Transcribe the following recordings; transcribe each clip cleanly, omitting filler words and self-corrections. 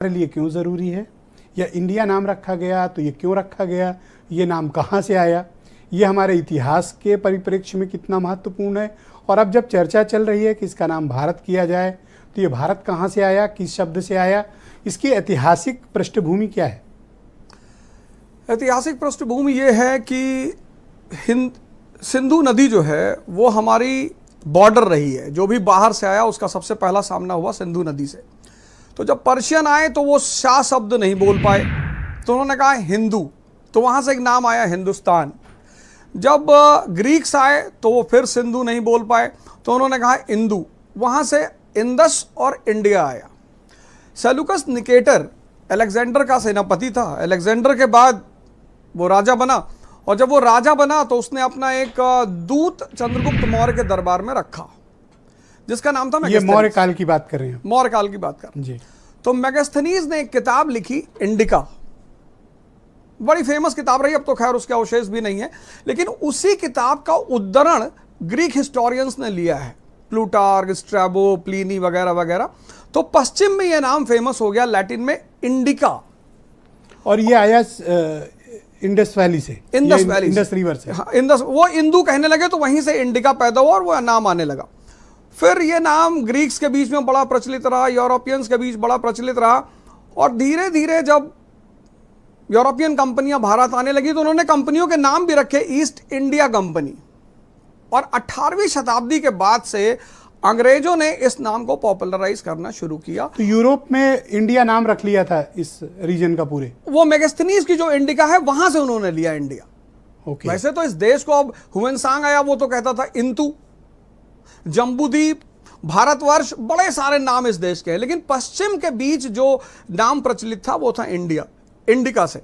हमारे लिए क्यों ज़रूरी है, या इंडिया नाम रखा गया तो ये क्यों रखा गया, ये नाम कहाँ से आया, ये हमारे इतिहास के परिप्रेक्ष्य में कितना महत्वपूर्ण है। और अब जब चर्चा चल रही है कि इसका नाम भारत किया जाए तो ये भारत कहाँ से आया, किस शब्द से आया, इसकी ऐतिहासिक पृष्ठभूमि क्या है? ऐतिहासिक पृष्ठभूमि ये है कि सिंधु नदी जो है वो हमारी बॉर्डर रही है। जो भी बाहर से आया उसका सबसे पहला सामना हुआ सिंधु नदी से। तो जब पर्शियन आए तो वो शाह शब्द नहीं बोल पाए तो उन्होंने कहा हिंदू, तो वहाँ से एक नाम आया हिंदुस्तान। जब ग्रीक्स आए तो वो फिर सिंधु नहीं बोल पाए तो उन्होंने कहा इंदु, वहाँ से इंदस और इंडिया आया। सेलुकस निकेटर अलेक्जेंडर का सेनापति था। अलेक्जेंडर के बाद वो राजा बना और जब वो राजा बना तो उसने अपना एक दूत चंद्रगुप्त मौर्य के दरबार में रखा जिसका नाम था ये मौर्य काल की बात कर रहे हैं? मौर्य काल की बात कर जी। तो मेगास्थनीज ने एक किताब लिखी इंडिका, बड़ी फेमस किताब रही, अब तो खैर उसके अवशेष भी नहीं है, लेकिन उसी किताब का उद्धरण ग्रीक हिस्टोरियंस ने लिया है, प्लूटार्क, स्ट्रैबो, प्लीनी वगैरह वगैरह। तो पश्चिम में यह नाम फेमस हो गया, लैटिन में इंडिका। और ये आया इंडस वैली से, इंडस वैली, इंडस रिवर से। हाँ, इंडस, वो इंदू कहने लगे तो वहीं से इंडिका पैदा हुआ और वो नाम आने लगा। फिर ये नाम ग्रीक्स के बीच में बड़ा प्रचलित रहा, यूरोपियंस के बीच बड़ा प्रचलित रहा, और धीरे धीरे जब यूरोपियन कंपनियां भारत आने लगी तो उन्होंने कंपनियों के नाम भी रखे ईस्ट इंडिया कंपनी। और 18वीं शताब्दी के बाद से अंग्रेजों ने इस नाम को पॉपुलराइज करना शुरू किया। तो यूरोप में इंडिया नाम रख लिया था इस रीजन का पूरे? वो मेगास्थनीज की जो इंडिका है वहां से उन्होंने लिया इंडिया। ओके। वैसे तो इस देश को अब हुएनसांग आया वो तो कहता था इंतु, जम्बूद्वीप, भारतवर्ष, बड़े सारे नाम इस देश के हैं, लेकिन पश्चिम के बीच जो नाम प्रचलित था वो था इंडिया, इंडिका से।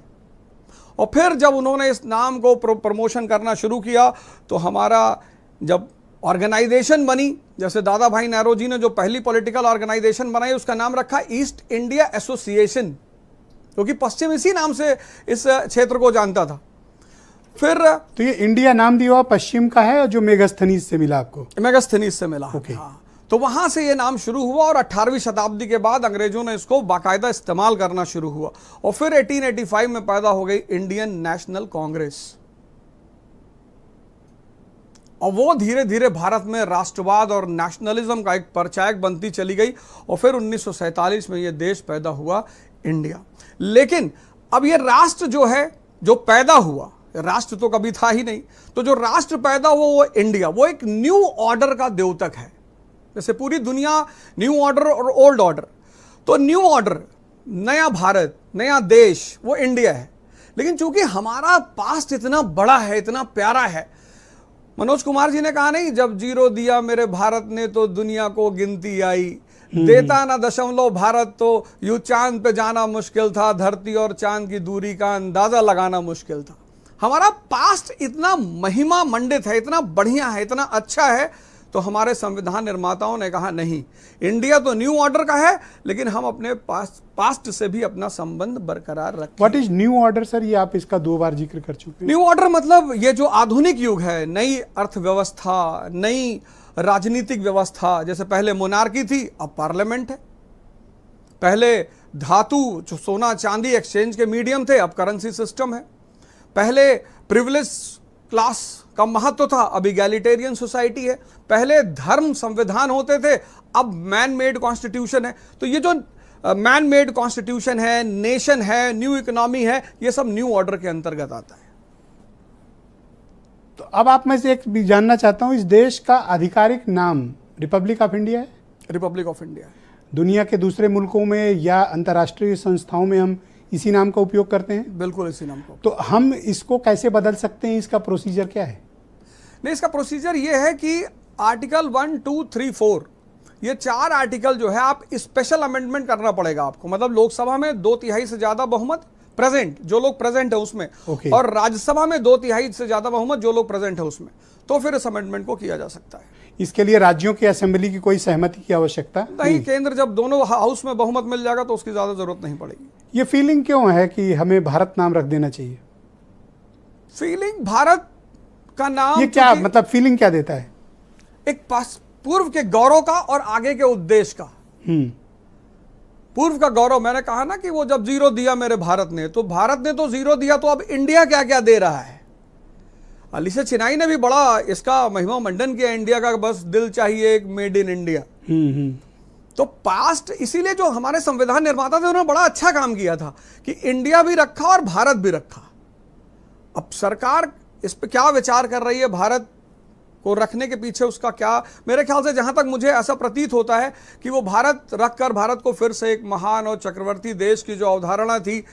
और फिर जब उन्होंने इस नाम को प्रमोशन करना शुरू किया तो हमारा जब ऑर्गेनाइजेशन बनी, जैसे दादा भाई नेहरू ने जो पहली पॉलिटिकल ऑर्गेनाइजेशन बनाई उसका नाम रखा ईस्ट इंडिया एसोसिएशन, क्योंकि पश्चिम इसी नाम से इस क्षेत्र को जानता था। फिर तो ये इंडिया नाम दिया हुआ पश्चिम का है जो मेगास्थनीज से मिला आपको? मेगास्थनीज से मिला। ओके। हाँ, तो वहां से ये नाम शुरू हुआ और 18वीं शताब्दी के बाद अंग्रेजों ने इसको बाकायदा इस्तेमाल करना शुरू हुआ और फिर 1885 में पैदा हो गई इंडियन नेशनल कांग्रेस, और वो धीरे धीरे भारत में राष्ट्रवाद और नेशनलिज्म का एक परिचायक बनती चली गई। और फिर 1947 में ये देश पैदा हुआ, इंडिया। लेकिन अब ये राष्ट्र जो है जो पैदा हुआ, राष्ट्र तो कभी था ही नहीं, तो जो राष्ट्र पैदा हुआ वो इंडिया, वो एक न्यू ऑर्डर का द्योतक है। जैसे पूरी दुनिया न्यू ऑर्डर और ओल्ड ऑर्डर, तो न्यू ऑर्डर, नया भारत, नया देश, वो इंडिया है। लेकिन चूंकि हमारा पास्ट इतना बड़ा है, इतना प्यारा है, मनोज कुमार जी ने कहा नहीं, जब जीरो दिया मेरे भारत ने तो दुनिया को गिनती आई, देता ना दशमलव भारत तो यूं चांद पे जाना मुश्किल था, धरती और चांद की दूरी का अंदाजा लगाना मुश्किल था। हमारा पास्ट इतना महिमा मंडित है, इतना बढ़िया है, इतना अच्छा है, तो हमारे संविधान निर्माताओं ने कहा नहीं, इंडिया तो न्यू ऑर्डर का है लेकिन हम अपने पास्ट से भी अपना संबंध बरकरार रखें। What is new order sir? ये आप इसका 2 बार जिक्र कर चुके हैं। न्यू ऑर्डर मतलब ये जो आधुनिक युग है, नई अर्थव्यवस्था, नई राजनीतिक व्यवस्था। जैसे पहले मोनार्की थी, अब पार्लियामेंट है। पहले धातु जो सोना चांदी एक्सचेंज के मीडियम थे, अब करेंसी सिस्टम है। पहले प्रिविलेज क्लास का महत्व था, अब इगैलिटेरियन सोसाइटी है। पहले धर्म संविधान होते थे, अब मैन मेड कॉन्स्टिट्यूशन है। तो ये जो मैन मेड कॉन्स्टिट्यूशन है, नेशन है, न्यू इकोनॉमी है, ये सब न्यू ऑर्डर के अंतर्गत आता है। तो अब आप में से एक भी जानना चाहता हूं, इस देश का आधिकारिक नाम रिपब्लिक ऑफ इंडिया है? रिपब्लिक ऑफ इंडिया है। दुनिया के दूसरे मुल्कों में या अंतर्राष्ट्रीय संस्थाओं में हम इसी नाम का उपयोग करते हैं? बिल्कुल इसी नाम को। तो हम इसको कैसे बदल सकते हैं? इसका प्रोसीजर क्या है? नहीं, इसका प्रोसीजर ये है कि आर्टिकल 1, 2, 3, 4 ये 4 आर्टिकल जो है आप स्पेशल अमेंडमेंट करना पड़ेगा आपको। मतलब लोकसभा में 2/3 से ज्यादा बहुमत प्रेजेंट, जो लोग प्रेजेंट है उसमें, और राज्यसभा में 2/3 से ज्यादा बहुमत जो लोग प्रेजेंट है उसमें, तो फिर इस अमेंडमेंट को किया जा सकता है। इसके लिए राज्यों की असेंबली की कोई सहमति की आवश्यकता नहीं, केंद्र जब दोनों हाउस में बहुमत मिल जाएगा तो उसकी ज्यादा जरूरत नहीं पड़ेगी। ये फीलिंग क्यों है कि हमें भारत नाम रख देना चाहिए? फीलिंग भारत का नाम, ये क्या मतलब फीलिंग क्या देता है? एक पूर्व के गौरव का और आगे के उद्देश्य का। पूर्व का गौरव। मैंने कहा ना कि वो जब जीरो दिया मेरे भारत ने तो जीरो दिया, तो अब इंडिया क्या क्या दे रहा है। अलीसा चिनाई ने भी बड़ा इसका महिमा मंडन किया, इंडिया का बस दिल चाहिए एक मेड इन इंडिया। तो पास्ट, इसीलिए जो हमारे संविधान निर्माता थे उन्होंने बड़ा अच्छा काम किया था कि इंडिया भी रखा और भारत भी रखा। अब सरकार इस पे क्या विचार कर रही है, भारत को रखने के पीछे उसका क्या, मेरे ख्याल से जहां तक मुझे ऐसा प्रतीत होता है कि वो भारत रखकर भारत को फिर से एक महान और चक्रवर्ती देश की जो अवधारणा थी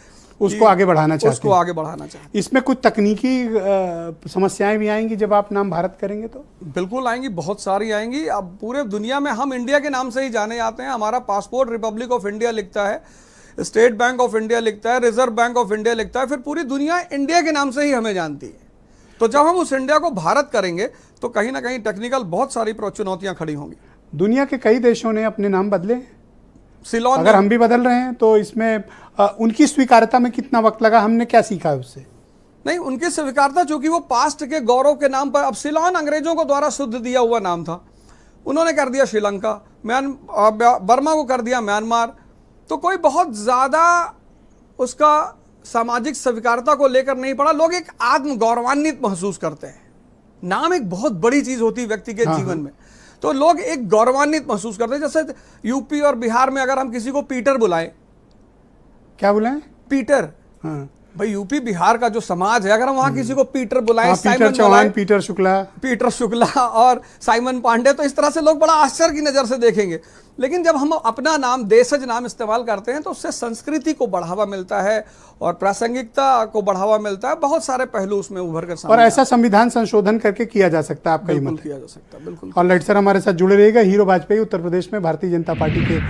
उसको आगे बढ़ाना चाहते हैं। उसको आगे बढ़ाना चाहते हैं। इसमें कुछ तकनीकी समस्याएं भी आएंगी जब आप नाम भारत करेंगे तो? बिल्कुल आएंगी, बहुत सारी आएंगी। अब पूरे दुनिया में हम इंडिया के नाम से ही जाने जाते हैं। हमारा पासपोर्ट रिपब्लिक ऑफ इंडिया लिखता है, स्टेट बैंक ऑफ इंडिया लिखता है, रिजर्व बैंक ऑफ इंडिया लिखता है, फिर पूरी दुनिया इंडिया के नाम से ही हमें जानती है। तो जब हम उस इंडिया को भारत करेंगे तो कहीं ना कहीं टेक्निकल बहुत सारी चुनौतियां खड़ी होंगी। दुनिया के कई देशों ने अपने नाम बदले, सिलोन अगर हम भी बदल रहे हैं तो इसमें उनकी स्वीकार्यता में कितना वक्त लगा, हमने क्या सीखा उससे? नहीं, उनकी स्वीकारता, चूंकि वो पास्ट के गौरव के नाम पर, अब सिलोन अंग्रेजों को द्वारा शुद्ध दिया हुआ नाम था, उन्होंने कर दिया श्रीलंका, बर्मा को कर दिया म्यांमार। तो कोई बहुत ज्यादा उसका सामाजिक स्वीकारता को लेकर नहीं पड़ा। लोग एक आत्म गौरवान्वित महसूस करते हैं। नाम एक बहुत बड़ी चीज होती है व्यक्ति के जीवन में, तो लोग एक गौरवान्वित महसूस करते हैं। जैसे यूपी और बिहार में अगर हम किसी को पीटर बुलाएं, क्या बुलाएं? पीटर। हाँ। भाई यूपी बिहार का जो समाज है, अगर हम वहां किसी को पीटर बुलाएं, पीटर चौहान, पीटर शुक्ला और साइमन पांडे, तो इस तरह से लोग बड़ा आश्चर्य की नजर से देखेंगे। लेकिन जब हम अपना नाम, देशज नाम इस्तेमाल करते हैं तो उससे संस्कृति को बढ़ावा मिलता है और प्रासंगिकता को बढ़ावा मिलता है। बहुत सारे पहलू उसमें उभर कर सामने और ऐसा संविधान संशोधन करके किया जा सकता है, आपका ये मत है? किया जा सकता है, बिल्कुल। और लाइट सर हमारे साथ जुड़े रहिएगा। हीरो वाजपेयी उत्तर प्रदेश में भारतीय जनता पार्टी के